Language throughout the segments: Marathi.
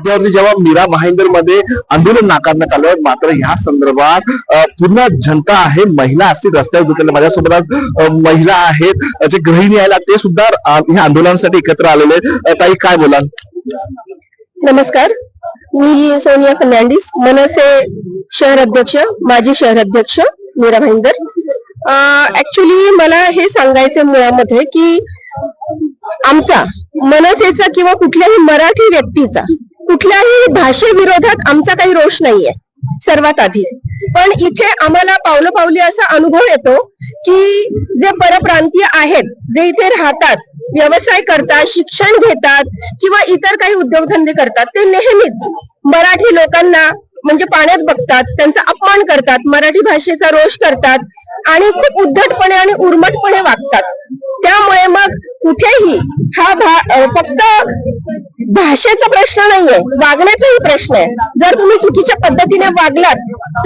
त्यावरती जेव्हा मीरा भाईंदर मध्ये आंदोलन नाकारण्यात आलं, मात्र या संदर्भात पूर्ण जनता आहे, महिला असतील रस्त्यावर उतरले. माझ्यासोबत आज महिला आहेत, जे गृहिणी आहेत, ते सुद्धा या आंदोलनासाठी एकत्र आलेले आहेत. ताई, काय बोलाल? नमस्कार, मी सोनिया फर्नांडिस, मनसे शहर अध्यक्ष, माजी शहर अध्यक्ष मीरा भाईंदर. ऍक्च्युली मला हे सांगायचं मुळामध्ये की आमचा मनसेचा किंवा कुठल्याही मराठी व्यक्तीचा कुठल्याही भाषेविरोधात आमचा काही रोष नाहीये सर्वात आधी. पण इथे आम्हाला पावलं पावली असा अनुभव येतो की जे परप्रांतीय आहेत, जे इथे राहतात, व्यवसाय करतात, शिक्षण घेतात किंवा इतर काही उद्योगधंदे करतात, ते नेहमीच मराठी लोकांना म्हणजे पाण्यात बघतात, त्यांचा अपमान करतात, मराठी भाषेचा रोष करतात आणि खूप उद्धटपणे आणि उर्मटपणे वागतात. त्यामुळे मग कुठेही हा फक्त भाषेचा प्रश्न नाहीये, वागण्याचाही प्रश्न आहे. जर तुम्ही चुकीच्या पद्धतीने वागलात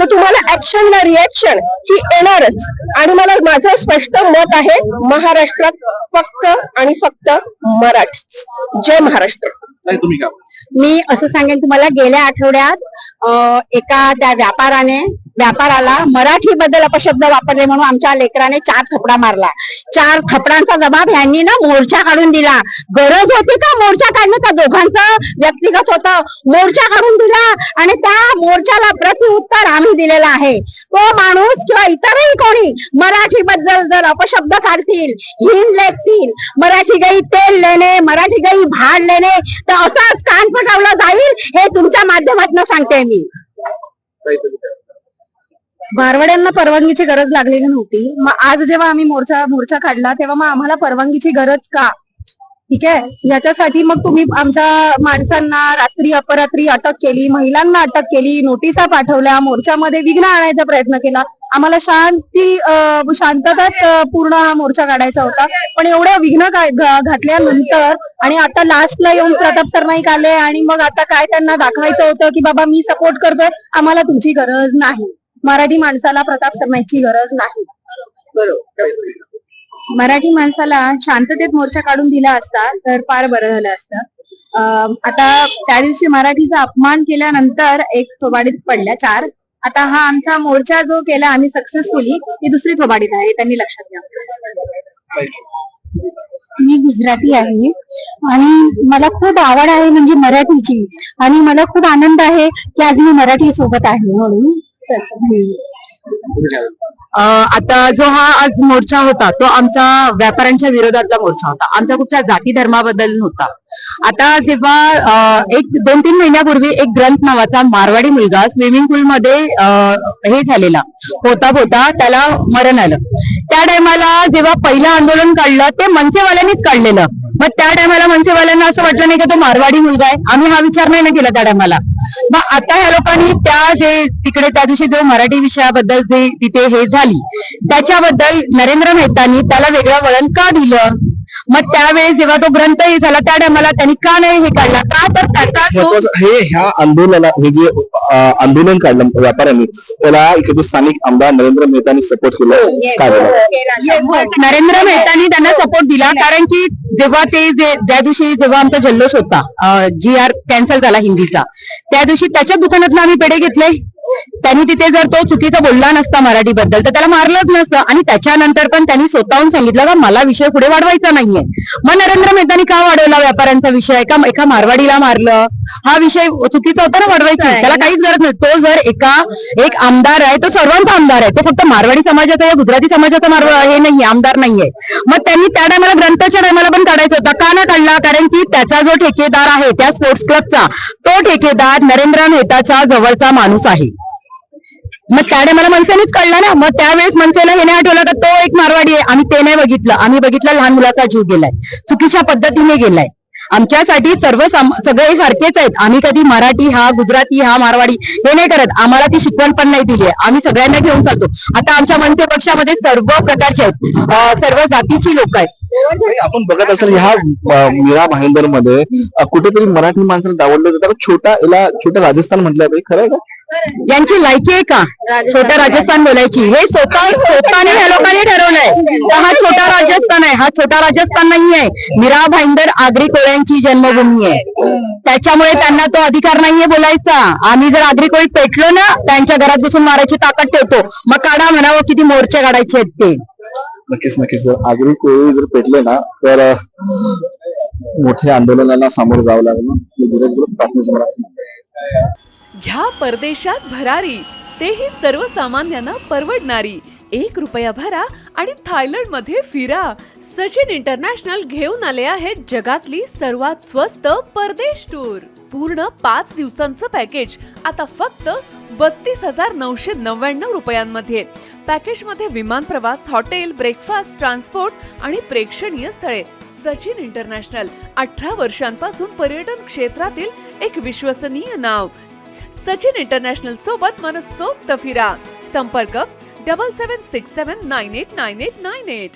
तर तुम्हाला ऍक्शनला रिॲक्शन ही येणारच. आणि मला माझं स्पष्ट मत आहे, महाराष्ट्रात फक्त आणि फक्त मराठीच. जय महाराष्ट्र. तुम्ही काय? मी असं सांगेन तुम्हाला, गेल्या आठवड्यात एका त्या व्यापाराला मराठी बद्दल अपशब्द वापरले म्हणून आमच्या लेकराने 4 थपडा मारला. 4 थपडांचा जबाब ह्यांनी ना मोर्चा काढून दिला. गरज होती का मोर्चा काढणं? त्या दोघांचं व्यक्तिगत होतं. मोर्चा काढून दिला आणि त्या मोर्चाला प्रतिउत्तर आम्ही दिलेलं आहे. तो माणूस किंवा इतरही कोणी मराठी बद्दल जर अपशब्द काढतील, हिंद लेखतील, मराठी गाई तेल लेणे, मराठी गाई भाड लेणे, तर असंच कान फटावलं जाईल, हे तुमच्या माध्यमातून सांगते मी. मारवाड्यांना परवानगीची गरज लागलेली नव्हती. मग आज जेव्हा आम्ही मोर्चा काढला तेव्हा मग आम्हाला परवानगीची गरज का? ठीक आहे, याच्यासाठी मग तुम्ही आमच्या माणसांना रात्री अपरात्री अटक केली, महिलांना अटक केली, नोटिसा पाठवल्या, मोर्चामध्ये विघ्न आणायचा प्रयत्न केला. आम्हाला शांतताच पूर्ण हा मोर्चा काढायचा होता. पण एवढ्या विघ्न घातल्यानंतर आणि आता लास्टला येऊन प्रताप सरनाईक आले आणि मग आता काय त्यांना दाखवायचं होतं की बाबा मी सपोर्ट करतोय, आम्हाला तुमची गरज नाही. मराठी माणसाला प्रताप सरनाईकची गरज नाही. मराठी माणसाला शांततेत मोर्चा काढून दिला असता तर फार बरं झालं असतं. आता त्या दिवशी मराठीचा अपमान केल्यानंतर एक थोबाडीत पडल्या 4. आता हा आमचा मोर्चा जो केला आम्ही सक्सेसफुली, ती दुसरी थोबाडीत आहे, त्यांनी लक्षात घ्या. मी गुजराती आहे आणि मला खूप आवड आहे म्हणजे मराठीची, आणि मला खूप आनंद आहे की आज मी मराठी सोबत आहे म्हणून. आता जो हा आज मोर्चा होता तो आमचा व्यापाऱ्यांच्या विरोधातला मोर्चा होता, आमचा कुठच्या जाती धर्माबद्दल नव्हता. आता जेव्हा 1-2-3 महिन्यापूर्वी एक ग्रंथ नावाचा मारवाडी मुलगा स्विमिंग पूल मध्ये हे झालेला, पोता त्याला मरण आलं. त्या टायमाला जेव्हा पहिलं आंदोलन काढलं ते मनसेवाल्यांनीच काढलेलं. मग त्या टायमाला मनसेवाल्यांना असं वाटलं नाही की तो मारवाडी मुलगा आहे, आम्ही हा विचार नाही केला त्या टायमाला. मग आता ह्या लोकांनी तिकडे त्या दिवशी जो मराठी विषयाबद्दल जे तिथे हे झाली त्याच्याबद्दल नरेंद्र मेहतांनी त्याला वेगळं वळण का दिलं? मग त्यावेळेस जेव्हा तो ग्रंथ हे झाला त्या टायमाला त्यांनी का नाही हे काढला? का तर त्याचा ह्या आंदोलनाला हे जे आंदोलन काढलं व्यापाऱ्यांनी, त्याला इकडे स्थानिक आमदार नरेंद्र मेहतांनी सपोर्ट केलं. काय नरेंद्र मेहतांनी त्यांना सपोर्ट दिला, कारण की जेव्हा ज्या दिवशी जेव्हा आमचा जल्लोष होता, GR कॅन्सल झाला हिंदीचा, त्या दिवशी त्याच्या दुकानातून आम्ही पेढे घेतले. त्यांनी तिथे जर तो चुकीचा बोलला नसता मराठी बद्दल तर त्याला मारलंच नसतं. आणि त्याच्यानंतर पण त्यांनी स्वतःहून सांगितलं का मला विषय पुढे वाढवायचा नाहीये. मग नरेंद्र मेहतांनी का वाढवला व्यापाऱ्यांचा विषय? एका मारवाडीला मारलं, हा विषय चुकीचा होता ना वाढवायचा? त्याला काहीच गरज नाही. तो जर एक आमदार आहे, तो सर्वांचा आमदार आहे, तो फक्त मारवाडी समाजाचा या गुजराती समाजाचा हे नाहीये, आमदार नाहीये. मग त्यांनी त्या टायमाला ग्रंथाच्या टायमाला पण काढायचा होता, का ना काढला? कारण की त्याचा जो ठेकेदार आहे त्या स्पोर्ट्स क्लबचा, तो ठेकेदार नरेंद्र मेहताच्या जवळचा माणूस आहे. मग त्याने मला मनसेनेच कळलं ना. मग त्यावेळेस मनसेला हे नाही आठवलं का तो एक मारवाडी आहे? आम्ही ते नाही बघितलं. आम्ही बघितलं लहान मुलाचा जीव गेलाय, चुकीच्या पद्धतीने गेलाय. आमच्यासाठी सगळे सारखेच आहेत. आम्ही कधी मराठी हा, गुजराती हा, मारवाडी हे नाही करत. आम्हाला ती शिकवण पण नाही दिली आहे. आम्ही सगळ्यांना घेऊन चालतो. आता आमच्या मनसे पक्षामध्ये सर्व प्रकारचे आहेत, सर्व जातीची लोक आहेत. आपण बघत असेल ह्या मीरा भाईंदर मध्ये कुठेतरी मराठी माणसाला डावललं जातं. छोटा राजस्थान म्हटलं खरं आहे का? यांची लायकी आहे का छोटा राजस्थान बोलायची? हे स्वतःने ह्या लोकांनी ठरवलंय तर हा छोटा राजस्थान आहे. हा छोटा राजस्थान नाही आहे. मीरा भाईंदर आगरी कोळ्यांची जन्मभूमी आहे. त्याच्यामुळे त्यांना तो अधिकार नाहीये बोलायचा. आम्ही जर आगरी कोळीत पेटलो ना, त्यांच्या घरात बसून मारायची ताकद ठेवतो. मग काढा म्हणावं किती मोर्चे काढायचे आहेत ते. नक्कीच नक्कीच आगरी कोळी जर पेटले ना तर मोठ्या आंदोलनाला सामोरं जावं लागलं. घ्या परदेशात भरारी, तेही सर्वसामान्यांना परवडणारी. 1 रुपया भरा आणि थायलंड मध्ये फिरा. सचिन इंटरनॅशनल घेऊन आले आहेत जगातली सर्वात स्वस्त परदेश टूर. पूर्ण 5 दिवसांचं पॅकेज आता फक्त 32,999 रुपयांमध्ये. पॅकेज मध्ये विमान प्रवास, हॉटेल, ब्रेकफास्ट, ट्रान्सपोर्ट आणि प्रेक्षणीय स्थळे. सचिन इंटरनॅशनल 18 वर्षांपासून पर्यटन क्षेत्रातील एक विश्वसनीय नाव. सचिन इंटरनॅशनल सोबत मनसोक्त फिरा. संपर्क 7767989898.